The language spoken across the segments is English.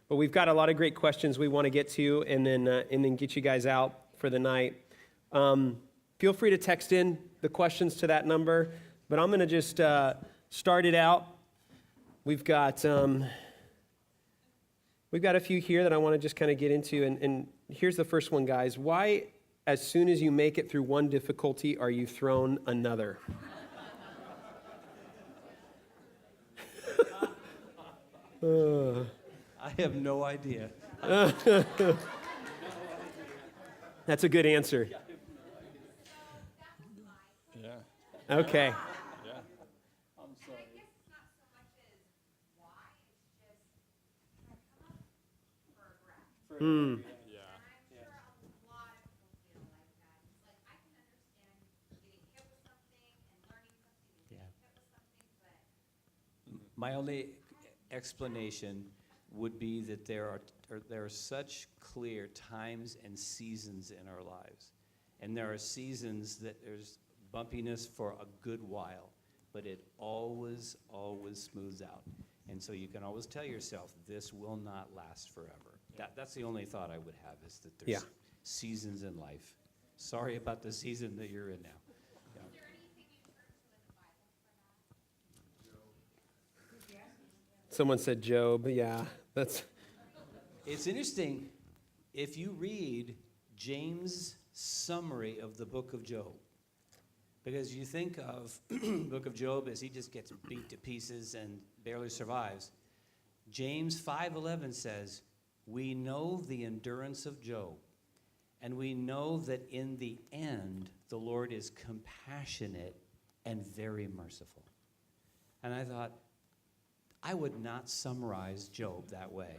But we've got a lot of great questions we want to get to, and then get you guys out for the night. Feel free to text in the questions to that number. But I'm going to just start it out. We've got a few here that I want to just kind of get into, and here's the first one, guys. Why, as soon as you make it through one difficulty, are you thrown another? I have no idea. That's a good answer. Yeah. Okay. Yeah. I'm sorry. I guess it's not so much as why, it's just I come up for a breath. Yeah. And I'm sure a lot of people feel like that. It's like I can understand getting hit with something and learning something and getting hit with something, but My only explanation would be that there are such clear times and seasons in our lives. And there are seasons that there's bumpiness for a good while, but it always smooths out. And so you can always tell yourself, this will not last forever. That's the only thought I would have, is that there's seasons in life. Sorry about the season that you're in now. Yeah. is there anything you turn to in the Bible for that? Someone said Job. Yeah, that's... It's interesting, if you read James' summary of the book of Job, because you think of the book of Job as he just gets beat to pieces and barely survives. James 5:11 says, we know the endurance of Job, and we know that in the end, the Lord is compassionate and very merciful. And I thought, I would not summarize Job that way.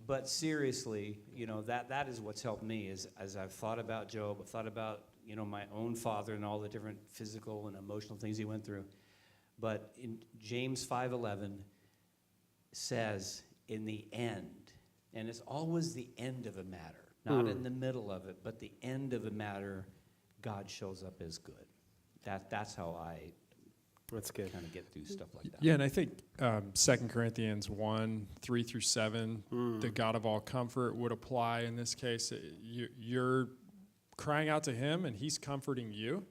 But seriously, that is what's helped me is as I've thought about Job, I've thought about, my own father and all the different physical and emotional things he went through. But in James 5:11 says, in the end, and it's always the end of a matter, not in the middle of it, but the end of a matter, God shows up as good. That's how I That's good. kind of get through stuff like that. Yeah, and I think 2 Corinthians 1:3-7, the God of all comfort would apply in this case. You're crying out to him, and he's comforting you,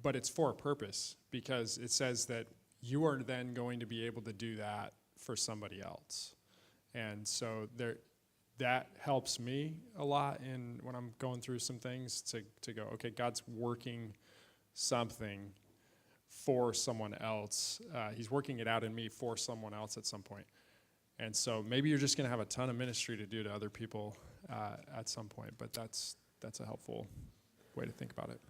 but it's for a purpose, because it says that you are then going to be able to do that for somebody else. And so that helps me a lot when I'm going through some things to go, okay, God's working something for someone else. He's working it out in me for someone else at some point. And so maybe you're just going to have a ton of ministry to do to other people at some point, but that's a helpful way to think about it.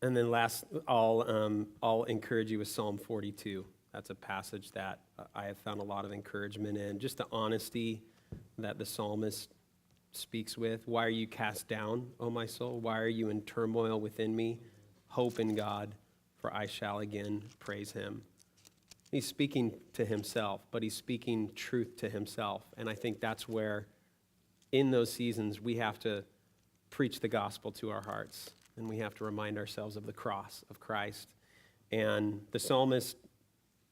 And then last, I'll encourage you with Psalm 42. That's a passage that I have found a lot of encouragement in. Just the honesty that the psalmist speaks with. Why are you cast down, O my soul? Why are you in turmoil within me? Hope in God, for I shall again praise him. He's speaking to himself, but he's speaking truth to himself. And I think that's where, in those seasons, we have to preach the gospel to our hearts. And we have to remind ourselves of the cross of Christ. And the psalmist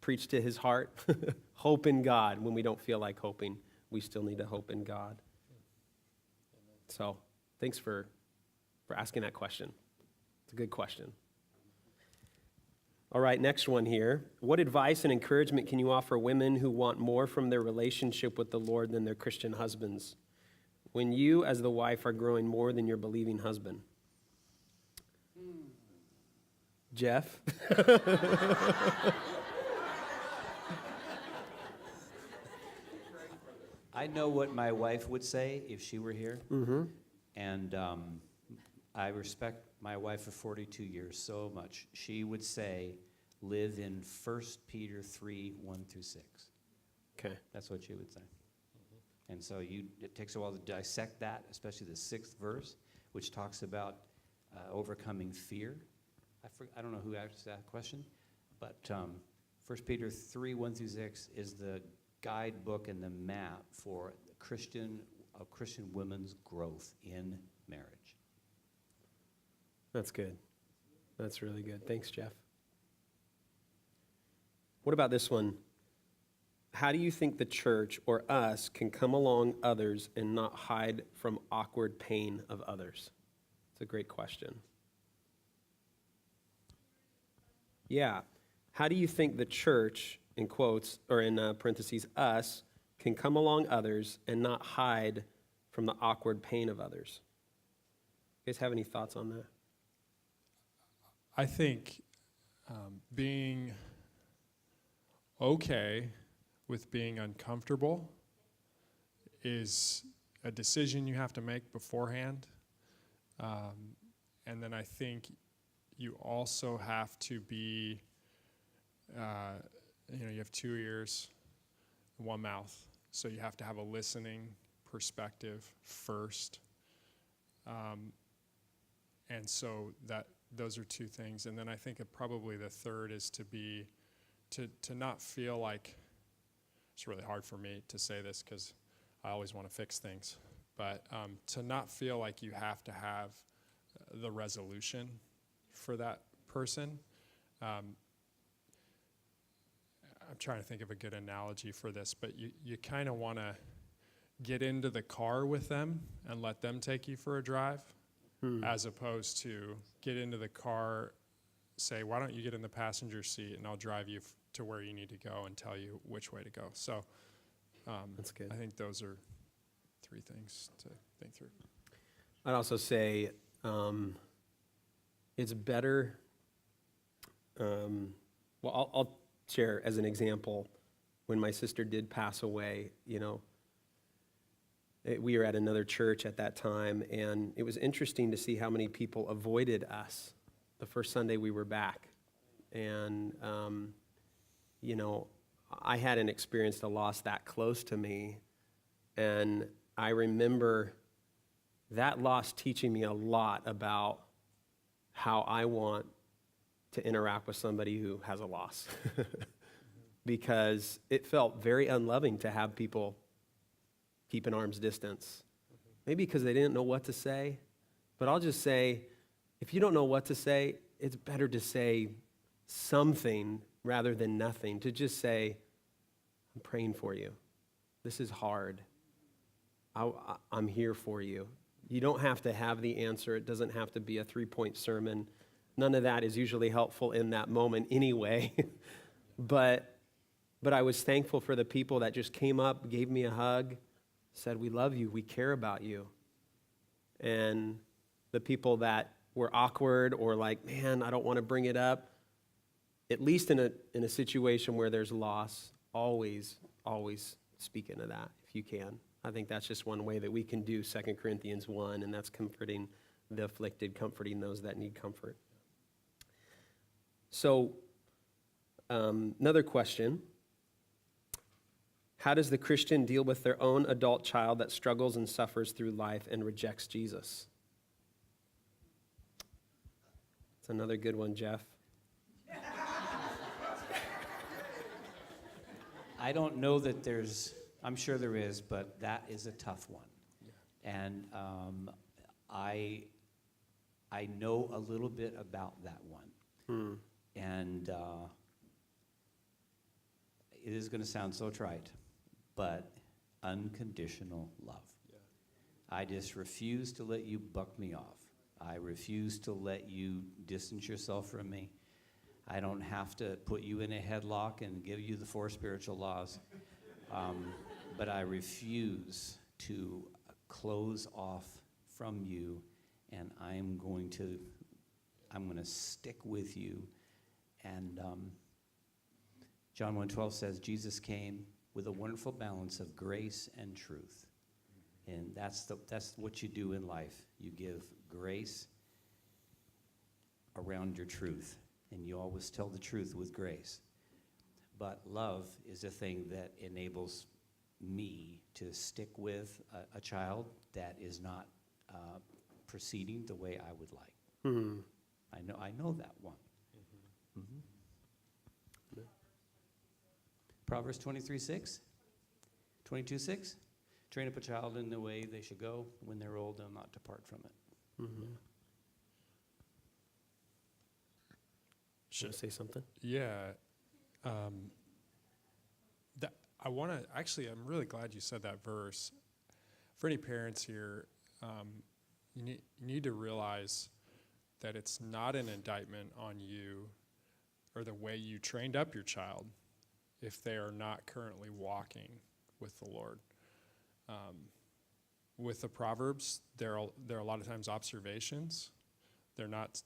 preached to his heart, hope in God. When we don't feel like hoping, we still need to hope in God. So thanks for asking that question. It's a good question. All right, next one here. What advice and encouragement can you offer women who want more from their relationship with the Lord than their Christian husbands, when you, as the wife, are growing more than your believing husband? Jeff? I know what my wife would say if she were here. Mm-hmm. And I respect my wife of 42 years so much. She would say, live in 1 Peter 3:1-6. Okay. That's what she would say. And so it takes a while to dissect that, especially the 6th verse, which talks about overcoming fear. I don't know who asked that question, but 1 Peter 3:1-6 is the guidebook and the map for Christian women's growth in marriage. That's good. That's really good. Thanks, Jeff. What about this one? how do you think the church or us can come along others and not hide from awkward pain of others? It's a great question. Yeah. How do you think the church, in quotes, or in parentheses, us, can come along others and not hide from the awkward pain of others? You guys have any thoughts on that? I think being okay with being uncomfortable is a decision you have to make beforehand. And then I think you also have to be, you have 2 ears, 1 mouth. So you have to have a listening perspective first. And so those are 2 things. And then I think probably the third is to not feel like, it's really hard for me to say this because I always want to fix things, but to not feel like you have to have the resolution for that person. I'm trying to think of a good analogy for this, but you kind of want to get into the car with them and let them take you for a drive, as opposed to get into the car, say, why don't you get in the passenger seat and I'll drive you to where you need to go and tell you which way to go. So That's good. I think those are 3 things to think through. I'd also say it's better. I'll share as an example. When my sister did pass away, we were at another church at that time, and it was interesting to see how many people avoided us the first Sunday we were back. And, I hadn't experienced a loss that close to me, and I remember that loss teaching me a lot about how I want to interact with somebody who has a loss. Because it felt very unloving to have people keep an arm's distance. Maybe because they didn't know what to say. But I'll just say, if you don't know what to say, it's better to say something rather than nothing. To just say, I'm praying for you. This is hard. I'm here for you. You don't have to have the answer. It doesn't have to be a 3-point sermon. None of that is usually helpful in that moment anyway. But I was thankful for the people that just came up, gave me a hug, said, we love you, we care about you. And the people that were awkward or like, man, I don't want to bring it up, at least in a situation where there's loss, always speak into that if you can. I think that's just one way that we can do 2 Corinthians 1, and that's comforting the afflicted, comforting those that need comfort. So, another question. How does the Christian deal with their own adult child that struggles and suffers through life and rejects Jesus? That's another good one, Jeff. I don't know that I'm sure there is, but that is a tough one. Yeah. And I know a little bit about that one. And it is going to sound so trite, but unconditional love. Yeah. I just refuse to let you buck me off. I refuse to let you distance yourself from me. I don't have to put you in a headlock and give you the 4 spiritual laws. But I refuse to close off from you, and I'm going to stick with you. And John 1:12 says, Jesus came with a wonderful balance of grace and truth. And that's what you do in life. You give grace around your truth. And you always tell the truth with grace. But love is a thing that enables me to stick with a child that is not proceeding the way I would like. I know that one. Mm-hmm. Proverbs 23:6, 22:6. Train up a child in the way they should go. When they're old, they'll not depart from it. Mm-hmm. Should I say something? Yeah. I want to, actually, I'm really glad you said that verse. For any parents here, you need to realize that it's not an indictment on you or the way you trained up your child if they are not currently walking with the Lord. With the Proverbs, there are a lot of times observations. They're not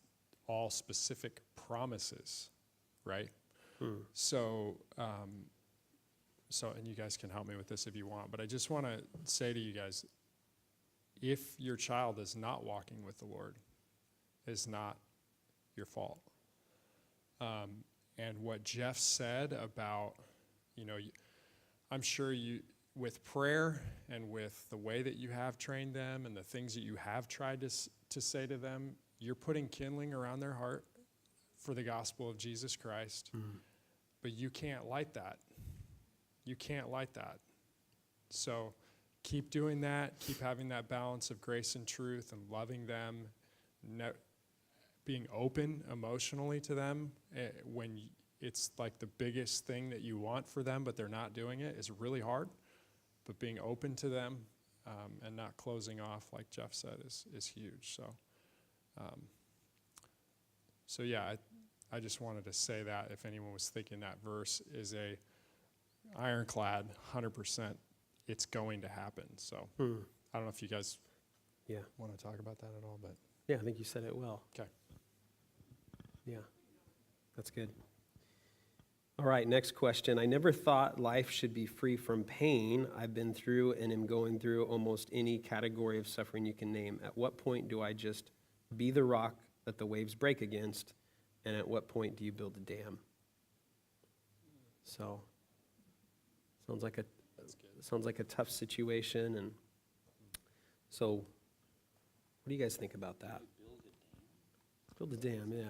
all specific promises, right? So, and you guys can help me with this if you want, but I just want to say to you guys, if your child is not walking with the Lord, it's not your fault. And what Jeff said about, I'm sure you, with prayer and with the way that you have trained them and the things that you have tried to say to them, you're putting kindling around their heart for the gospel of Jesus Christ. But you can't light that. You can't light that. So keep doing that. Keep having that balance of grace and truth and loving them, being open emotionally to them when it's like the biggest thing that you want for them, but they're not doing it is really hard. But being open to them and not closing off, like Jeff said, is huge. So yeah, I just wanted to say that if anyone was thinking that verse is a ironclad, 100%, it's going to happen. So I don't know if you guys want to talk about that at all, but Yeah, I think you said it well. okay. Yeah, that's good. All right, next question. I never thought life should be free from pain. I've been through and am going through almost any category of suffering you can name. At what point do I just be the rock that the waves break against? And at what point do you build a dam? So, sounds like a tough situation. And so, what do you guys think about that? Build a dam, yeah.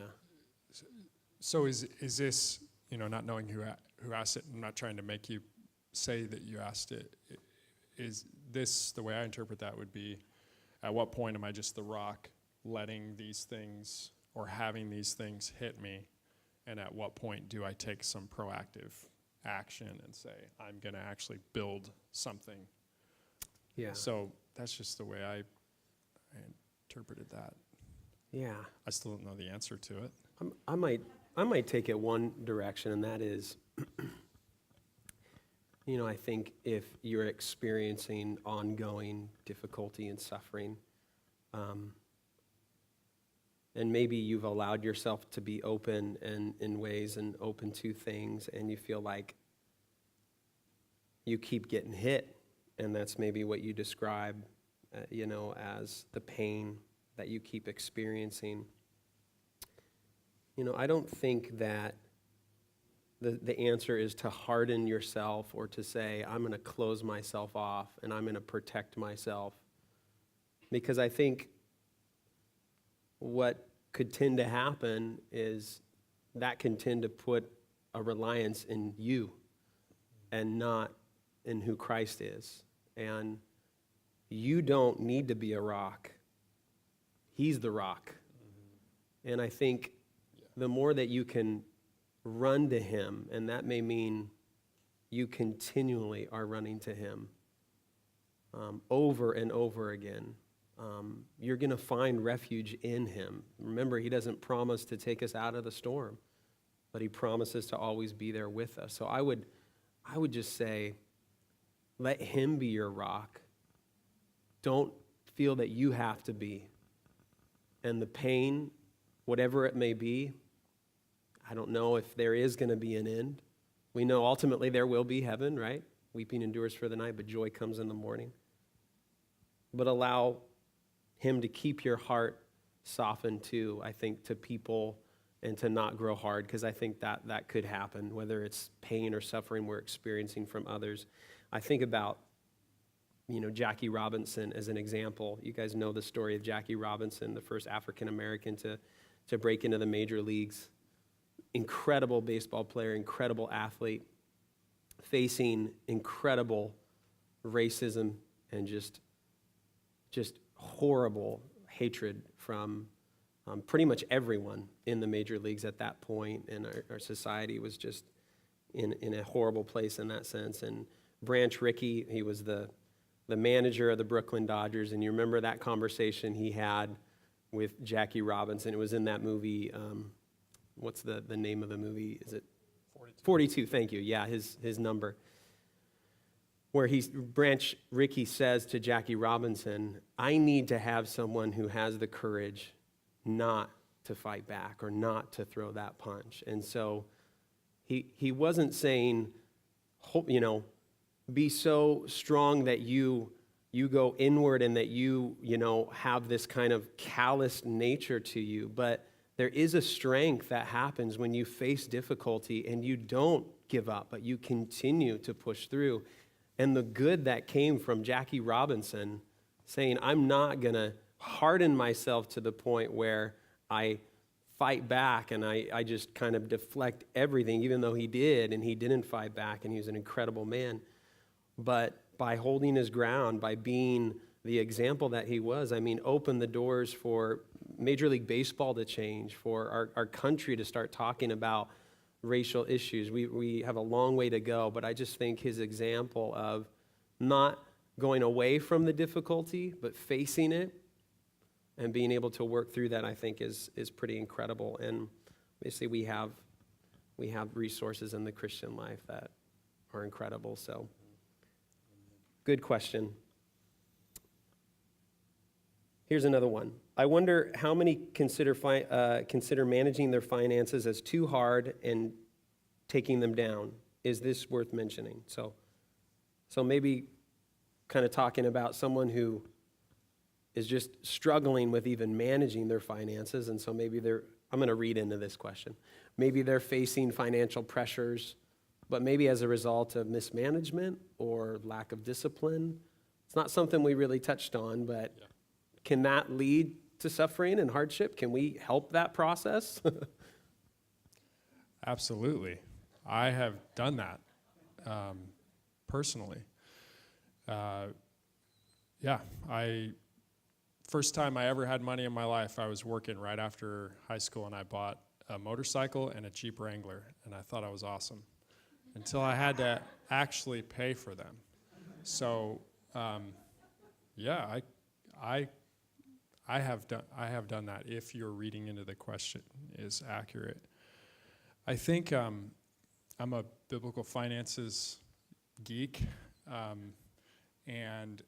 So is this, not knowing who asked it, I'm not trying to make you say that you asked it. Is this, the way I interpret that would be, at what point am I just the rock letting these things or having these things hit me? And at what point do I take some proactive action and say, I'm going to actually build something? Yeah. So that's just the way I interpreted that. Yeah. I still don't know the answer to it. I might take it one direction, and that is, I think if you're experiencing ongoing difficulty and suffering, and maybe you've allowed yourself to be open and in ways and open to things, and you feel like you keep getting hit, and that's maybe what you describe, as the pain that you keep experiencing. I don't think that the answer is to harden yourself or to say, I'm going to close myself off and I'm going to protect myself. Because I think what could tend to happen is that can tend to put a reliance in you and not in who Christ is. And you don't need to be a rock. He's the rock. And I think the more that you can run to him, and that may mean you continually are running to him over and over again, you're going to find refuge in him. Remember, he doesn't promise to take us out of the storm, but he promises to always be there with us. So I would just say, let him be your rock. Don't feel that you have to be. And the pain, whatever it may be, I don't know if there is going to be an end. We know ultimately there will be heaven, right? Weeping endures for the night, but joy comes in the morning. But allow him to keep your heart softened too, I think, to people and to not grow hard, because I think that could happen, whether it's pain or suffering we're experiencing from others. I think about, Jackie Robinson as an example. You guys know the story of Jackie Robinson, the first African-American to break into the major leagues. Incredible baseball player, incredible athlete, facing incredible racism and just horrible hatred from pretty much everyone in the major leagues at that point, and our society was just in a horrible place in that sense. And Branch Rickey, he was the manager of the Brooklyn Dodgers, and you remember that conversation he had with Jackie Robinson. It was in that movie, what's the name of the movie? Is it 42? Thank you. Yeah, his number. Where Branch Rickey says to Jackie Robinson, I need to have someone who has the courage not to fight back or not to throw that punch. And so he wasn't saying, be so strong that you go inward and that you have this kind of callous nature to you. But there is a strength that happens when you face difficulty and you don't give up, but you continue to push through. And the good that came from Jackie Robinson saying, I'm not going to harden myself to the point where I fight back and I just kind of deflect everything, even though he did, and he didn't fight back, and he was an incredible man. But by holding his ground, by being the example that he was, opened the doors for Major League Baseball to change, for our country to start talking about racial issues. We have a long way to go, but I just think his example of not going away from the difficulty, but facing it and being able to work through that, I think is pretty incredible. And obviously we have resources in the Christian life that are incredible. So good question. Here's another one. I wonder how many consider managing their finances as too hard and taking them down. Is this worth mentioning? So maybe kind of talking about someone who is just struggling with even managing their finances, and so maybe I'm going to read into this question. Maybe they're facing financial pressures, but maybe as a result of mismanagement or lack of discipline. It's not something we really touched on, but yeah. Can that lead to suffering and hardship? Can we help that process? Absolutely. I have done that personally. First time I ever had money in my life, I was working right after high school, and I bought a motorcycle and a Jeep Wrangler, and I thought I was awesome until I had to actually pay for them. So, I have done that, if your reading into the question is accurate. I think I'm a biblical finances geek, and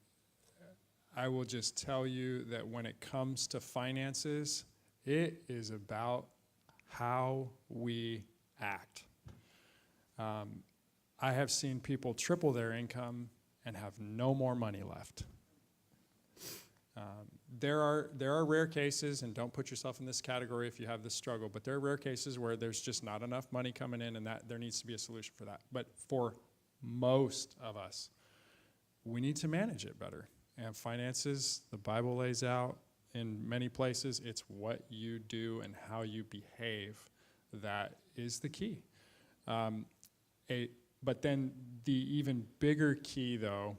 I will just tell you that when it comes to finances, it is about how we act. I have seen people triple their income and have no more money left. There are rare cases, and don't put yourself in this category if you have this struggle, but there are rare cases where there's just not enough money coming in, and that there needs to be a solution for that. But for most of us, we need to manage it better. And finances, the Bible lays out in many places, it's what you do and how you behave that is the key. But then the even bigger key, though,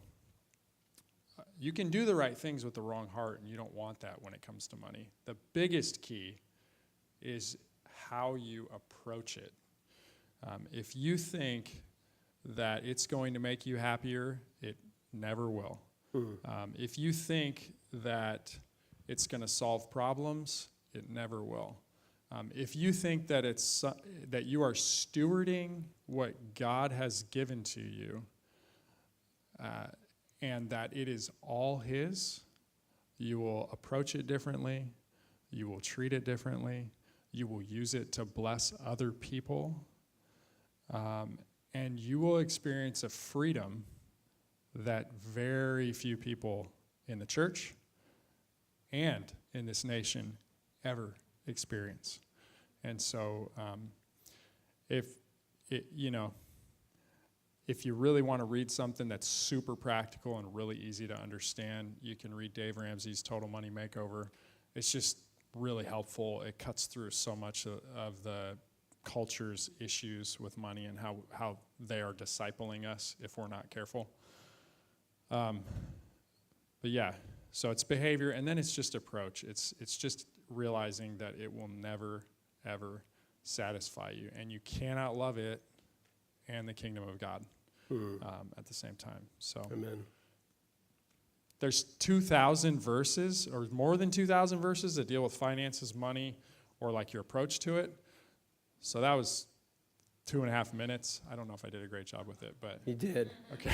you can do the right things with the wrong heart, and you don't want that when it comes to money. The biggest key is how you approach it. If you think that it's going to make you happier, it never will. If you think that it's going to solve problems, it never will. If you think that that you are stewarding what God has given to you, and that it is all His, you will approach it differently, you will treat it differently, you will use it to bless other people, and you will experience a freedom that very few people in the church and in this nation ever experience. And so if you really want to read something that's super practical and really easy to understand, you can read Dave Ramsey's Total Money Makeover. It's just really helpful. It cuts through so much of the culture's issues with money and how they are discipling us if we're not careful. But yeah, so it's behavior, and then it's just approach. It's just realizing that it will never, ever satisfy you, and you cannot love it and the kingdom of God at the same time. So Amen. there's 2,000 verses, or more than 2,000 verses, that deal with finances, money, or like your approach to it. So that was 2.5 minutes. I don't know if I did a great job with it, but You did. okay.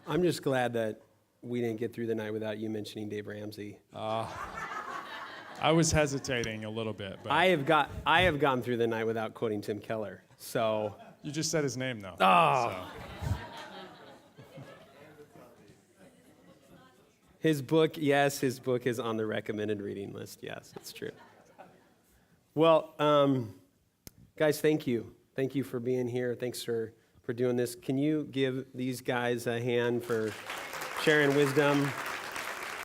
I'm just glad that we didn't get through the night without you mentioning Dave Ramsey. I was hesitating a little bit, but I have gone through the night without quoting Tim Keller. So, you just said his name, though. Oh. So. his book is on the recommended reading list. Yes, it's true. Well, guys, thank you. Thank you for being here. Thanks for doing this. Can you give these guys a hand for sharing wisdom?